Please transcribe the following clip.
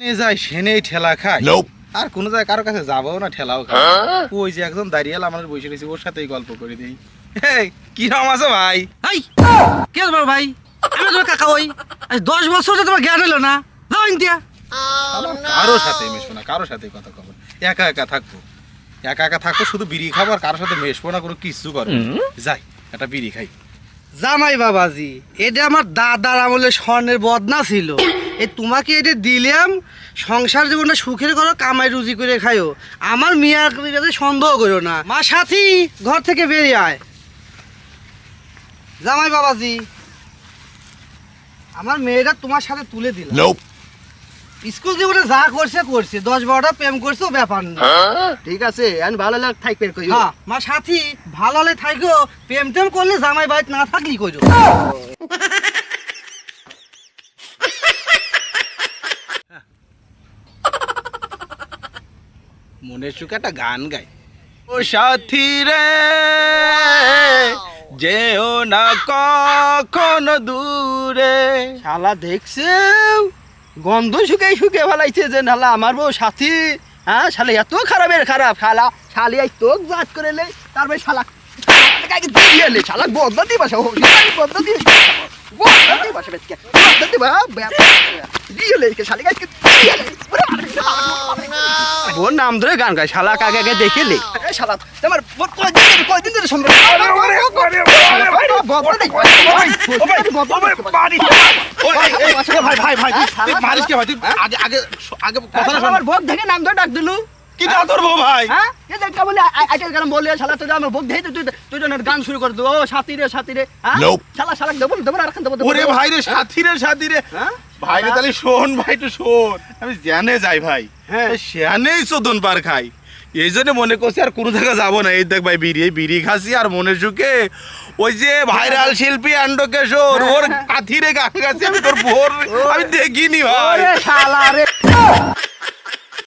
যায় সেনেই ঠেলা খায় আর কোনো জায়গায় কারোর কাছে যাবো না, ঠেলাও খায়। ওই যে একজন দাঁড়িয়ে আমাদের বসে রয়েছে, ওর সাথেই গল্প করে দিই। কি নাম আছে ভাই? কে তোমার ভাই? আমি তোমার কাকা। ওই 10 বছর তোমার জ্ঞান হলো না। যাও ইন্ডিয়া। কারোর সাথে মেশবো না, কারোর সাথে কথা কব, একা একা থাকবো, একা একা থাকবো, শুধু বিড়ি খাবো আর কারোর সাথে মেশবো না, কোনো কিছু করবো। যাই একটা বিড়ি খাই। জামাই বাবাজি, এটা আমার দাদার আমলে স্বর্ণের বদনা ছিল। এই তোমাকে এটা দিলাম, সংসার জীবনটা সুখের করো, কামাই রুজি করে খাইও। আমার মিয়ার কাছে সন্দেহ করো না। মা সাথী, ঘর থেকে বেরিয়ে আয়। জামাই বাবাজি, আমার মেয়েটা তোমার সাথে তুলে দিলাম। স্কুল জীবনে যা করছে করছে, 10-12টা প্রেম করছে, ও ব্যাপার না। ঠিক আছে, আমি ভালো লাগ থাকবে কই। হ্যাঁ মা সাথী, ভালো হলে থাকো, প্রেম টেম করলে জামাই বাড়িতে না থাকলি কইরো। মনের সুখে একটা গান গাই। ও সাথী রে, যেও না কখনো দূরে। শালা দেখছে গন্ধ শুকে শুকে ফেলাইছে যে নালা আমার বউ সাথী। হ্যাঁ শালা এত খারাপের খারাপ শালা, শালি আই তোক জাত করে লে, তারপরে শালা কাকে দিয়ে লে, শালা বদলা দি বাসা, বদলা দি বদলা দি বাসা বেচকে, বদলা দি বা দিয়ে লে শালি কাকে দিয়ে লে। বোন নাম ধরে গান গায়, শালা কাকে কাকে দেখে লে। শালা তোমার বোন কয়দিন ধরে সঙ্গে আমার বক দেখে নাম ধরে ডাক দিলু। কি ধরবো ভাই? হ্যাঁ বলে আইটেল গান বলে শালা তুই আমার বক দেখে তুই গান শুরু করে দেবো। ও সাথী রে সাথী রে, হ্যাঁ শালা শালা দেবো দেবো আর দেবো। ওরে ভাই রে, সাথী রে সাথী রে, ভাই রে তাহলে শোন ভাই, একটু শোন। আমি জানে যাই ভাই, হ্যাঁ সেখানেই চোদন পার খাই, এই জন্য মনে করছি আর কোনো জায়গায় যাবো না। এই দেখ ভাই, বিড়ি খাসি আর মনের সুখে ওই যে ভাইরাল শিল্পী আন্ডকেশোর ওর কাথিরে গান গাছি আমি, তোর ভোর আমি দেখিনি ভাই। শালা রে।